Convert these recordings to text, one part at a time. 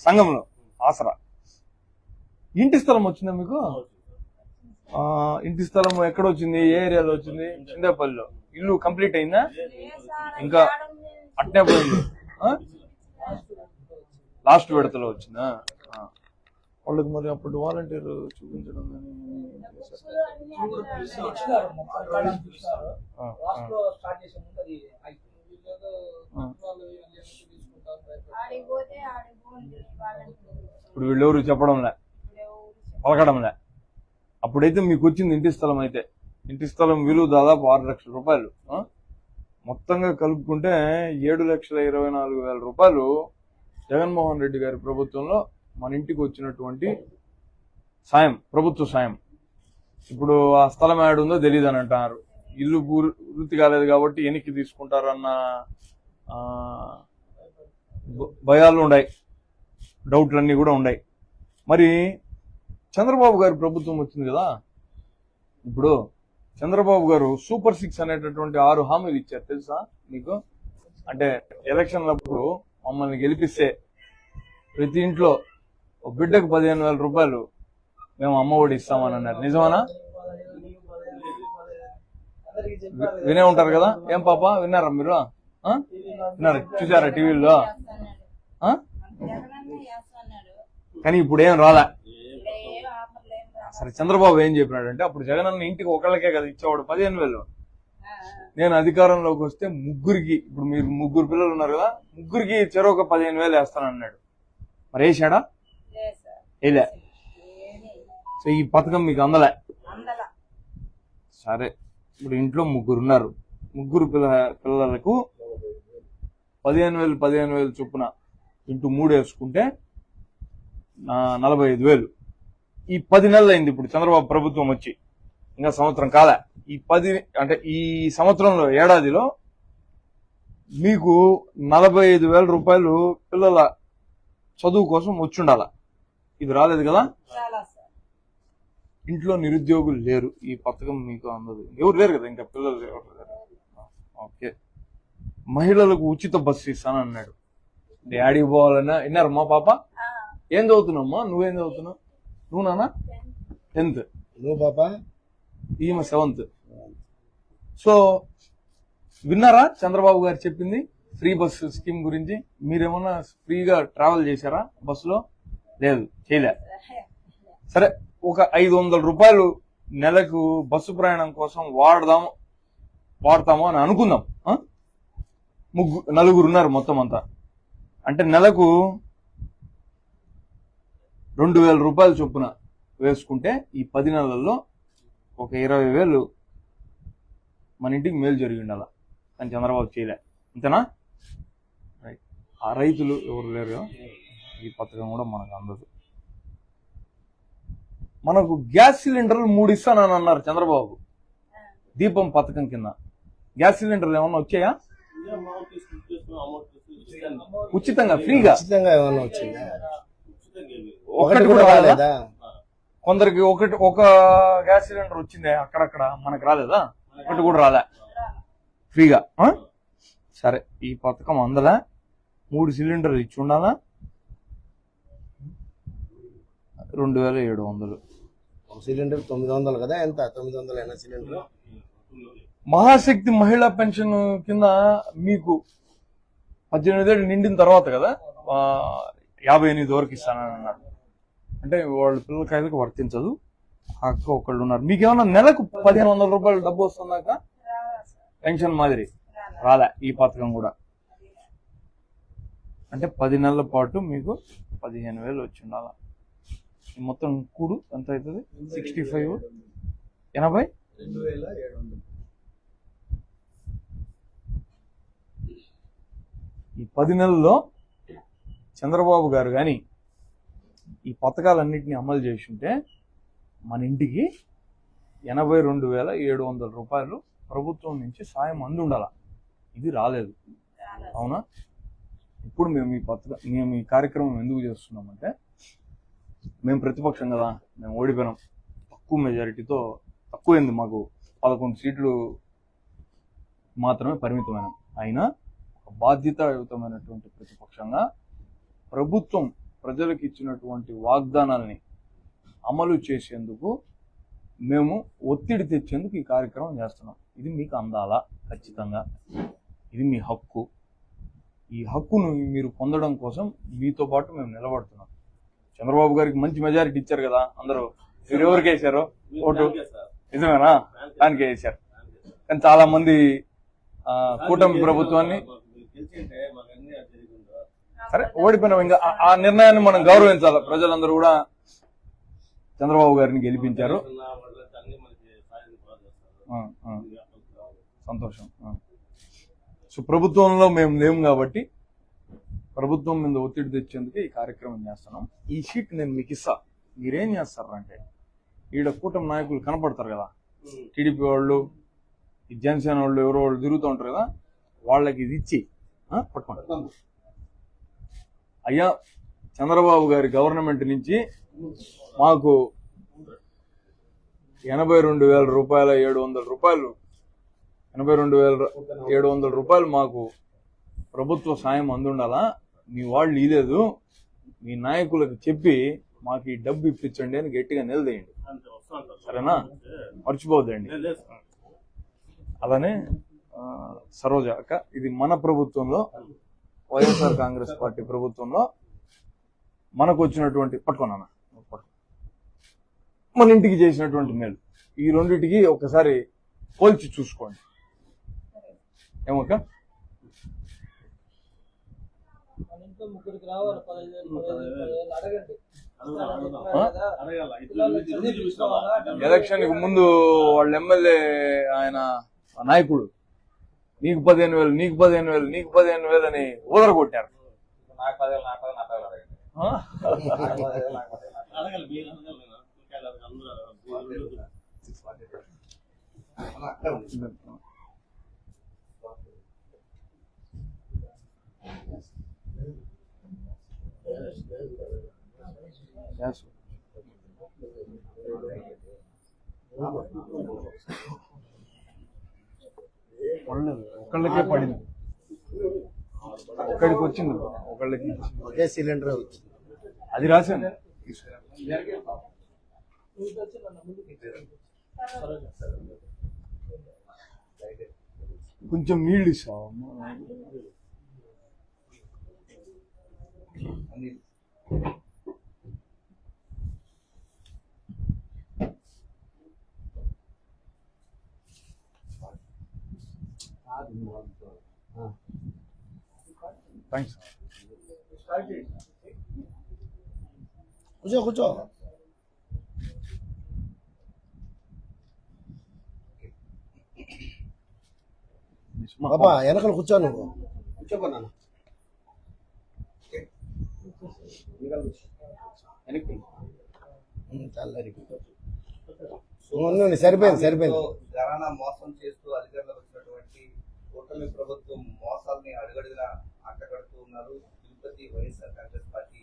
సంఘంలో ఆసరా. ఇంటి స్థలం వచ్చిందా మీకు? ఇంటి స్థలం ఎక్కడ వచ్చింది? ఏ ఏరియాలో వచ్చింది? చిందేపల్లిలో. ఇల్లు కంప్లీట్ అయిందా? ఇంకా అట్నే పోయింది. లాస్ట్ విడతలో వచ్చిందా? వాళ్ళకి మరి అప్పుడు వాలంటీర్ చూపించడం ఇప్పుడు వీళ్ళెవరు చెప్పడంలే, పలకడంలే. అప్పుడైతే మీకు వచ్చింది ఇంటి స్థలం. అయితే ఇంటి స్థలం విలువ దాదాపు 6 లక్షల రూపాయలు. మొత్తంగా కలుపుకుంటే 7,24,000 రూపాయలు జగన్మోహన్ రెడ్డి గారి ప్రభుత్వంలో మన ఇంటికి వచ్చినటువంటి సాయం, ప్రభుత్వ సాయం. ఇప్పుడు ఆ స్థలం ఏడుందో తెలియదు అని అంటున్నారు. ఇల్లు పూర్తి కాలేదు కాబట్టి ఎన్నికి తీసుకుంటారన్న భయాలు ఉన్నాయి, డౌట్లన్నీ కూడా ఉన్నాయి. మరి చంద్రబాబు గారి ప్రభుత్వం వచ్చింది కదా, ఇప్పుడు చంద్రబాబు గారు సూపర్ 6 అనేటటువంటి 6 హామీలు ఇచ్చారు తెలుసా మీకు? అంటే ఎలక్షన్లప్పుడు మమ్మల్ని గెలిపిస్తే ప్రతి ఇంట్లో ఒక బిడ్డకు 15,000 రూపాయలు మేము అమ్మఒడి ఇస్తామని అన్నారు. నిజమేనా? వినే ఉంటారు కదా. ఏం పాప విన్నారా మీరు? విన్నారు, చూసారా టీవీలో? కానీ ఇప్పుడు ఏం రాలే. సరే, చంద్రబాబు ఏం చెప్పినాడంటే, అప్పుడు జగన్ అన్న ఇంటికి ఒకళ్ళకే కదా ఇచ్చేవాడు 15,000. నేను అధికారంలోకి వస్తే ముగ్గురికి, ఇప్పుడు మీరు 3 పిల్లలు ఉన్నారు కదా, ముగ్గురికి చెరొక 15,000 వేస్తానన్నాడు. మరి వేసాడా? వేలే. సో ఈ పథకం మీకు అందలే. సరే, ఇప్పుడు ఇంట్లో 3 ఉన్నారు. 3 పిల్లలకు 15,000 చొప్పున ఇంటూ 3 వేసుకుంటే 45,000. ఈ 10 నెలలు అయింది ఇప్పుడు చంద్రబాబు ప్రభుత్వం వచ్చి, ఇంకా సంవత్సరం కాలే. ఈ సంవత్సరంలో, ఏడాదిలో మీకు 45,000 రూపాయలు పిల్లల చదువు కోసం వచ్చుండాల. ఇది రాలేదు కదా. ఇంట్లో నిరుద్యోగులు లేరు, ఈ పథకం మీకు అందదు. ఎవరు లేరు కదా, ఇంకా పిల్లలు లేరు. ఓకే. మహిళలకు ఉచిత బస్సు ఇస్తాను అన్నాడు. డాడీకి పోవాలన్నా విన్నారు. మా పాప ఏం చదువుతున్నామ్మా? నువ్వేం చదువుతున్నావు? నువ్వు నాన్న 10th, నువ్వు పాప ఈమె 7th. సో విన్నారా చంద్రబాబు గారు చెప్పింది ఫ్రీ బస్సు స్కీమ్ గురించి? మీరేమన్నా ఫ్రీగా ట్రావెల్ చేశారా బస్సులో? లేదు, చేయలే. సరే, ఒక 500 రూపాయలు నెలకు బస్సు ప్రయాణం కోసం వాడతాము అని అనుకుందాం. 4 ఉన్నారు మొత్తం అంతా. అంటే నెలకు 2,000 రూపాయలు చొప్పున వేసుకుంటే ఈ 10 నెలల్లో ఒక 20,000 మన ఇంటికి మేలు జరిగి ఉండాల. కానీ చంద్రబాబు చేయలే. అంతేనా? ఆ రైతులు ఎవరు లేరు, ఈ పథకం కూడా మనకు అందదు. మనకు గ్యాస్ సిలిండర్లు 3 ఇస్తానని అన్నారు చంద్రబాబు. దీపం పథకం కింద గ్యాస్ సిలిండర్లు ఏమన్నా వచ్చాయా? ఉచితంగా, ఫ్రీగా ఏమన్నా వచ్చిందా? ఒకటి కూడా రాలేదా? కొందరికి ఒక గ్యాస్ సిలిండర్ వచ్చిందే అక్కడక్కడ, మనకు రాలేదా? ఒకటి కూడా రాలే ఫ్రీగా. సరే, ఈ పథకం అందలా. 3 సిలిండర్లు ఇచ్చి ఉండాలా. 2,700 సిలిండర్ 900 కదా. ఎంత? 900 సిలిండర్. మహాశక్తి మహిళా పెన్షన్ కింద మీకు 18 ఏళ్ళు నిండిన తర్వాత కదా 58 వరకు ఇస్తానని అన్నారు. అంటే వాళ్ళ పిల్లకాయలకు వర్తించదు. అక్క ఒకళ్ళు ఉన్నారు. మీకేమన్నా నెలకు 1,500 రూపాయలు డబ్బు వస్తుందాక పెన్షన్ మాదిరి రాలే ఈ పథకం కూడా. అంటే 10 నెలల పాటు మీకు 15,000 వచ్చి ఉండాల. మొత్తం కూడు ఎంత అవుతుంది? 65 80 2,700. ఈ 10 నెలల్లో చంద్రబాబు గారు కానీ ఈ పథకాలన్నింటినీ అమలు చేసి ఉంటే మన ఇంటికి 82,700 రూపాయలు ప్రభుత్వం నుంచి సాయం అందుండాల. ఇది రాలేదు. అవునా? ఇప్పుడు మేము ఈ కార్యక్రమం ఎందుకు చేస్తున్నామంటే, మేము ప్రతిపక్షం కదా, మేము ఓడిపోయినాం. తక్కువ మెజారిటీతో, తక్కువైంది మాకు, 11 సీట్లు మాత్రమే పరిమితమైనాం. అయినా ఒక బాధ్యతాయుతమైనటువంటి ప్రతిపక్షంగా ప్రభుత్వం ప్రజలకు ఇచ్చినటువంటి వాగ్దానాల్ని అమలు చేసేందుకు మేము ఒత్తిడి తెచ్చేందుకు ఈ కార్యక్రమం చేస్తున్నాం. ఇది మీకు అందాలా? ఖచ్చితంగా ఇది మీ హక్కు. ఈ హక్కును మీరు పొందడం కోసం మీతో పాటు మేము నిలబడుతున్నాం. చంద్రబాబు గారికి మంచి మెజారిటీ ఇచ్చారు కదా అందరూ. మీరు ఎవరికి వేశారు ఓటు? నిజమేనా? దానికి వేశారు. కానీ చాలా మంది కూటమి ప్రభుత్వాన్ని సరే ఓడిపోయినాం. ఇంకా ఆ నిర్ణయాన్ని మనం గౌరవించాలి. ప్రజలందరూ కూడా చంద్రబాబు గారిని గెలిపించారు. సంతోషం. సో ప్రభుత్వంలో మేము లేము కాబట్టి ప్రభుత్వం మీద ఒత్తిడి తెచ్చేందుకే ఈ కార్యక్రమం చేస్తున్నాం. ఈ షీట్ నేను మీకు ఇస్తా. మీరేం చేస్తారంటే ఈడ కూటమి నాయకులు కనపడతారు కదా, టీడీపీ వాళ్ళు, ఈ జనసేన వాళ్ళు, ఎవరో వాళ్ళు తిరుగుతూ ఉంటారు కదా, వాళ్ళకి ఇది ఇచ్చి పట్టుకోండి. అయ్యా, చంద్రబాబు గారి గవర్నమెంట్ నుంచి మాకు 82,700 రూపాయలు 82,700 రూపాయలు మాకు ప్రభుత్వ సాయం అందుండాలా. మీ వాళ్ళు ఇలేదు, మీ నాయకులకు చెప్పి మాకు ఈ డబ్బు ఇప్పించండి అని గట్టిగా నిలదీయండి. సరేనా? మర్చిపోద్దండి. అలానే సరోజ అక్క, ఇది మన ప్రభుత్వంలో, వైఎస్ఆర్ కాంగ్రెస్ పార్టీ ప్రభుత్వంలో మనకు వచ్చినటువంటి పట్టుకున్నా మన ఇంటికి చేసినటువంటి మేలు. ఈ రెండింటికి ఒకసారి పోల్చి చూసుకోండి. ఏమక్క? ఎలక్షన్ కి ముందు వాళ్ళ ఎమ్మెల్యే ఆయన నాయకుడు నీకు 15,000 నీకు 15,000 నీకు 15,000 అని ఊదరగొట్టారు. ఒకళ్ళకే పడింది, ఒక్కడికి వచ్చింది, ఒకళ్ళకి ఒకే సిలిండర్ వచ్చింది. అది రాశాను. కొంచెం నీళ్ళు ఇస్తావా? థ్యాంక్స్. కూర్చో. బాబా వెనకాల కూర్చో, నువ్వు కూర్చోకున్నాను. సరిపోయింది. ఘరానా మోసం చేస్తూ అధికారులకు వచ్చినటువంటి కూటమి ప్రభుత్వం మోసాల్ని అడుగడుగునా అట్టగడుతూ ఉన్నారు. తిరుపతి వైఎస్ఆర్ కాంగ్రెస్ పార్టీ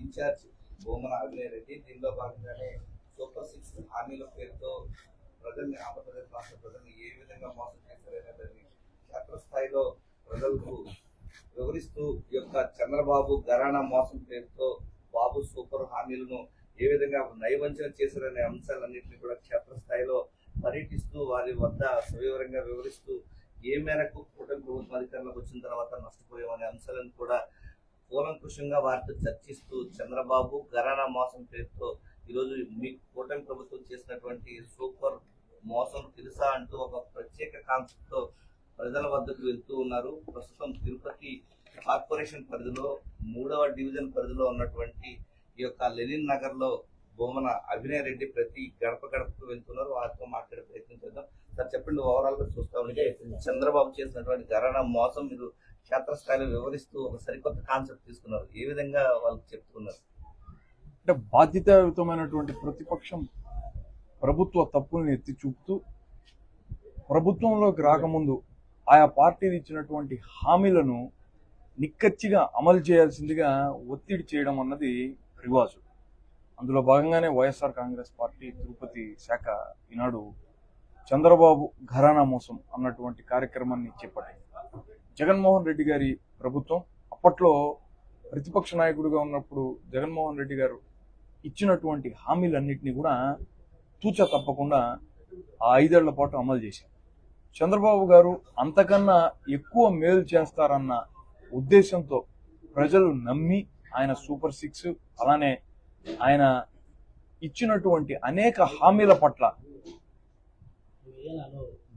ఇన్ఛార్జ్ బొమ్మన అభినయ్ రెడ్డి దీనిలో భాగంగానే సూపర్ 6 హామీల పేరుతో ప్రజల్ని, ఆంధ్రప్రదేశ్ రాష్ట్ర ప్రజల్ని ఏ విధంగా మోసం చేశారనే దాన్ని క్షేత్రస్థాయిలో ప్రజలకు వివరిస్తూ ఈ యొక్క చంద్రబాబు ఘరానా మోసం పేరుతో బాబు సూపర్ హామీలను ఏ విధంగా నైవంచన చేశారనే అంశాలన్నింటినీ కూడా క్షేత్రస్థాయిలో పర్యటిస్తూ వారి వద్ద సవివరంగా వివరిస్తూ ఏ మేరకు కూటమి ప్రభుత్వం అధికారంలోకి వచ్చిన తర్వాత నష్టపోయామనే అంశాలను కూడా కూలంకుషంగా వారితో చర్చిస్తూ చంద్రబాబు ఘరానా మోసం పేరుతో ఈరోజు మీ కూటమి ప్రభుత్వం చేసినటువంటి సూపర్ మోసం తెలుసా అంటూ ఒక ప్రత్యేక కాన్సెప్ట్ తో ప్రజల వద్దకు వెళ్తూ ఉన్నారు. ప్రస్తుతం తిరుపతి కార్పొరేషన్ పరిధిలో 3వ డివిజన్ పరిధిలో ఉన్నటువంటి ఈ యొక్క లెనిన్ నగర్ లో బొమ్మన అభినయ్ రెడ్డి ప్రతి గడప గడపకు వెళ్తున్నారు. వారితో మాట్లాడే ప్రయత్నం చేద్దాం. సార్ చెప్పండి, ఓవరాల్ గా చూస్తా ఉంటే చంద్రబాబు చేసినటువంటి ఘరానా మోసం మీరు క్షేత్రస్థాయిలో వివరిస్తూ ఒక సరికొత్త కాన్సెప్ట్ తీసుకున్నారు. ఏ విధంగా వాళ్ళకి చెప్తున్నారు? అంటే బాధ్యతాయుతమైనటువంటి ప్రతిపక్షం ప్రభుత్వ తప్పుల్ని ఎత్తి చూపుతూ ప్రభుత్వంలోకి రాకముందు ఆయా పార్టీలు ఇచ్చినటువంటి హామీలను నిక్కచ్చిగా అమలు చేయాల్సిందిగా ఒత్తిడి చేయడం అన్నది రివాజు. అందులో భాగంగానే వైఎస్ఆర్ కాంగ్రెస్ పార్టీ తిరుపతి శాఖ ఈనాడు చంద్రబాబు ఘరానా మోసం అన్నటువంటి కార్యక్రమాన్ని చేపట్టింది. జగన్మోహన్ రెడ్డి గారి ప్రభుత్వం అప్పట్లో ప్రతిపక్ష నాయకుడిగా ఉన్నప్పుడు జగన్మోహన్ రెడ్డి గారు ఇచ్చినటువంటి హామీలన్నింటినీ కూడా తూచా తప్పకుండా ఆ 5 ఏళ్ల పాటు అమలు చేశారు. చంద్రబాబు గారు అంతకన్నా ఎక్కువ మేలు చేస్తారన్న ఉద్దేశంతో ప్రజలు నమ్మి ఆయన సూపర్ 6 అలానే ఆయన ఇచ్చినటువంటి అనేక హామీల పట్ల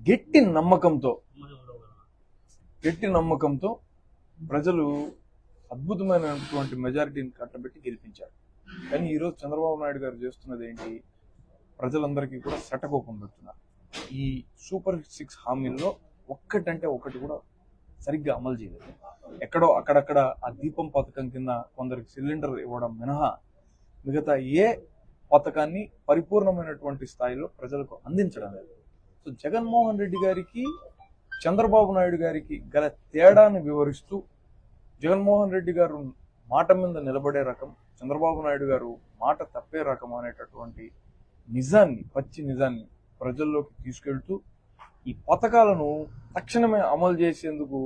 గట్టి నమ్మకంతో ప్రజలు అద్భుతమైనటువంటి మెజారిటీని కట్టబెట్టి గెలిపించారు. కానీ ఈరోజు చంద్రబాబు నాయుడు గారు చేస్తున్నది ఏంటి? ప్రజలందరికీ కూడా శటకోపం పెడుతున్నారు. ఈ సూపర్ 6 హామీల్లో ఒక్కటంటే ఒకటి కూడా సరిగ్గా అమలు చేయలేదు. ఎక్కడో అక్కడక్కడ ఆ దీపం పథకం కింద కొందరికి సిలిండర్ ఇవ్వడం మినహా మిగతా ఏ పథకాన్ని పరిపూర్ణమైనటువంటి స్థాయిలో ప్రజలకు అందించడం లేదు. సో జగన్మోహన్ రెడ్డి గారికి చంద్రబాబు నాయుడు గారికి గల తేడాను వివరిస్తూ జగన్మోహన్ రెడ్డి గారు మాట మీద నిలబడే రకం, చంద్రబాబు నాయుడు గారు మాట తప్పే రకం అనేటటువంటి పచ్చి నిజాన్ని ప్రజల్లోకి తీసుకెళ్తూ ఈ పథకాలను తక్షణమే అమలు చేసేందుకు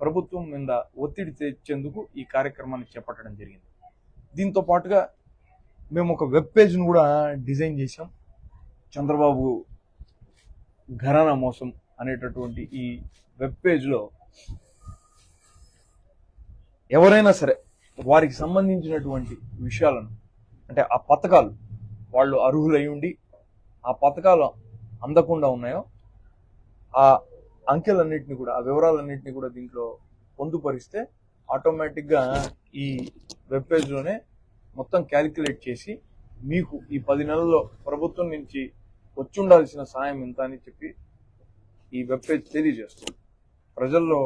ప్రభుత్వం మీద ఒత్తిడి తెచ్చేందుకు ఈ కార్యక్రమాన్ని చేపట్టడం జరిగింది. దీంతో పాటుగా మేము ఒక వెబ్ పేజ్ను కూడా డిజైన్ చేశాం. చంద్రబాబు ఘరానా మోసం అనేటటువంటి ఈ వెబ్ పేజ్లో ఎవరైనా సరే వారికి సంబంధించినటువంటి విషయాలను, అంటే ఆ పథకాలు వాళ్ళు అర్హులై ఉండి ఆ పథకాలు అందకుండా ఉన్నాయో ఆ అంకెలన్నింటినీ కూడా, ఆ వివరాలన్నింటినీ కూడా దీంట్లో పొందుపరిస్తే ఆటోమేటిక్గా ఈ వెబ్ పేజ్లోనే మొత్తం క్యాలిక్యులేట్ చేసి మీకు ఈ 10 నెలల్లో ప్రభుత్వం నుంచి వచ్చి ఉండాల్సిన సాయం ఎంత అని చెప్పి ఈ వెబ్ పేజ్ తెలియజేస్తుంది. ప్రజల్లో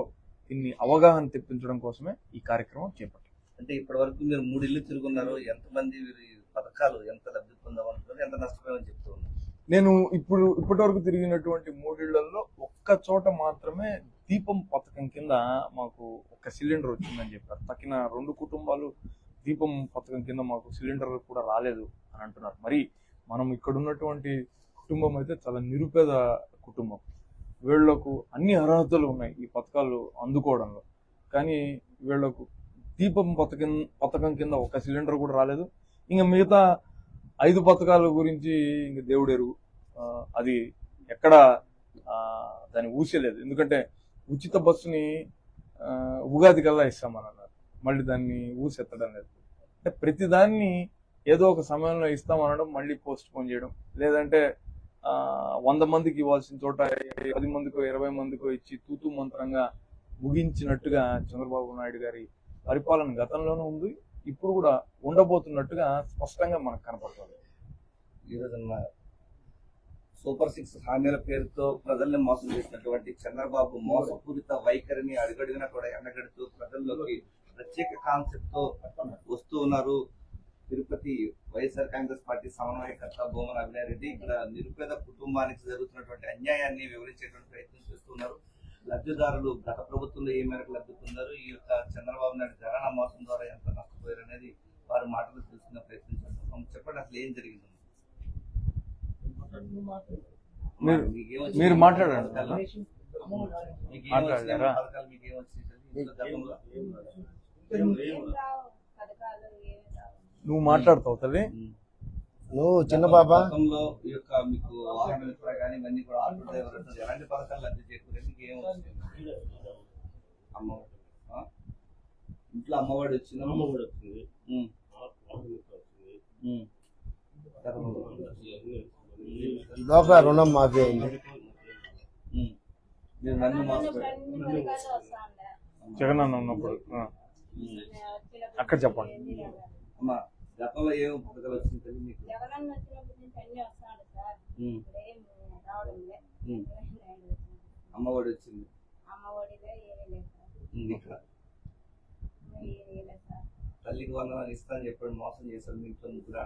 దీన్ని అవగాహన తెప్పించడం కోసమే ఈ కార్యక్రమం చేపట్టారు. అంటే ఇప్పటి వరకు మీరు 3 ఇళ్ళు తిరుగున్నారు. ఎంతమంది పథకాలు ఎంత లబ్ధి పొందామనుకున్నారు, ఎంత నష్టపోయామని చెప్తూ ఉన్నారు? నేను ఇప్పటి వరకు తిరిగినటువంటి 3 ఇళ్లలో ఒక్క చోట మాత్రమే దీపం పథకం కింద మాకు ఒక సిలిండర్ వచ్చిందని చెప్పారు. తక్కిన 2 కుటుంబాలు దీపం పథకం కింద మాకు సిలిండర్ కూడా రాలేదు అని అంటున్నారు. మరి మనం ఇక్కడ ఉన్నటువంటి కుటుంబం అయితే చాలా నిరుపేద కుటుంబం. వీళ్లకు అన్ని అర్హతలు ఉన్నాయి ఈ పథకాలు అందుకోవడంలో, కానీ వీళ్లకు దీపం పథకం కింద ఒక సిలిండర్ కూడా రాలేదు. ఇంకా మిగతా 5 పథకాల గురించి ఇంక దేవుడెరుగు. అది ఎక్కడ దాన్ని ఊసేలేదు. ఎందుకంటే ఉచిత బస్సుని ఉగాది కల్లా ఇస్తామని అన్నారు, మళ్ళీ దాన్ని ఊసెత్తడం లేదు. అంటే ప్రతిదాన్ని ఏదో ఒక సమయంలో ఇస్తామనడం, మళ్ళీ పోస్ట్ పోన్ చేయడం, లేదంటే 100 మందికి ఇవ్వాల్సిన చోట 10 మందికో 20 మందికో ఇచ్చి తూతూ మంత్రంగా ముగించినట్టుగా చంద్రబాబు నాయుడు గారి పరిపాలన గతంలోనూ ఉంది, ఇప్పుడు కూడా ఉండబోతున్నట్టుగా స్పష్టంగా మనకు కనపడుతుంది. ఈరోజు సూపర్ 6 హామీల పేరుతో ప్రజల్ని మోసం చేసినటువంటి చంద్రబాబు మోసపూరిత వైఖరిని అడుగడుగునా కూడా ఎండగడుతూ ప్రజల్లోకి ప్రత్యేక కాన్సెప్ట్ తో వస్తూ ఉన్నారు. తిరుపతి వైఎస్ఆర్ కాంగ్రెస్ పార్టీ సమన్వయకర్త భూమన అభినయ్ రెడ్డి ఇక్కడ నిరుపేద కుటుంబానికి జరుగుతున్నటువంటి అన్యాయాన్ని వివరించేటువంటి ప్రయత్నం చేస్తున్నారు. లబ్ధిదారులు గత ప్రభుత్వంలో ఏ మేరకు లబ్ధి పొందారు, ఈ యొక్క చంద్రబాబు నాయుడు ఘరానా మోసం ద్వారా ఎంత నష్టపోయారు అనేది వారి మాటలు తెలుసుకునే ప్రయత్నం చేస్తున్నాం. చెప్పండి, అసలు ఏం జరిగింది? మీరు మాట్లాడండి. నువ్వు మాట్లాడతావు తల్లి. నువ్వు చిన్న బాబా ఈ యొక్క మీకు వాహన మిత్ర కానీ ఇవన్నీ కూడా ఆటో డ్రైవర్ ఎలాంటి పథకాలు లబ్ధి చేకూరే మీకు ఏం వచ్చింది? ఇంట్లో అమ్మఒడి వచ్చింది. లోపల రుణం మాఫీ అయింది. మీరు నన్ను జగన్ అన్న ఉన్నప్పుడు అక్కడ చెప్పండి. అమ్మా, గతంలో ఏం పథకాలు వచ్చింది మీకు? అమ్మఒడి వచ్చింది. తల్లికి వందనాలు ఇస్తాను చెప్పాడు, మోసం చేశాడు. మీ ఇంట్లో ముగ్గురు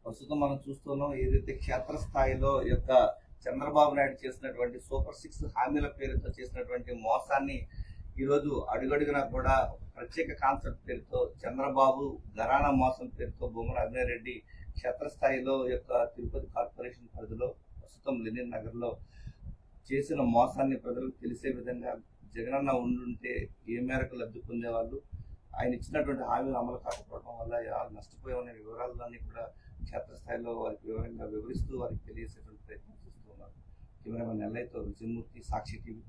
ప్రస్తుతం మనం చూస్తున్నాం ఏదైతే క్షేత్రస్థాయిలో యొక్క చంద్రబాబు నాయుడు చేసినటువంటి సూపర్ 6 హామీల పేరుతో చేసినటువంటి మోసాన్ని ఈరోజు అడుగడుగునా కూడా ప్రత్యేక కాన్సెప్ట్ పేరుతో చంద్రబాబు ఘరానా మోసం పేరుతో భూమన అభినయ్ రెడ్డి క్షేత్రస్థాయిలో యొక్క తిరుపతి కార్పొరేషన్ పరిధిలో ప్రస్తుతం లెనిన్ నగర్లో చేసిన మోసాన్ని ప్రజలకు తెలిసే విధంగా జగనన్న ఉండుంటే ఏ మేరకు లబ్ధి పొందేవాళ్ళు, ఆయన ఇచ్చినటువంటి హామీలు అమలు కాకపోవడం వల్ల ఎలా నష్టపోయామనే వివరాలన్నీ కూడా క్షేత్రస్థాయిలో వారికి వివరంగా వివరిస్తూ వారికి తెలియజేసేటువంటి ప్రయత్నం చేస్తూ ఉన్నారు. కెమెరామెన్ ఎల్ఐతో విజయమూర్తి, సాక్షి టీవీ.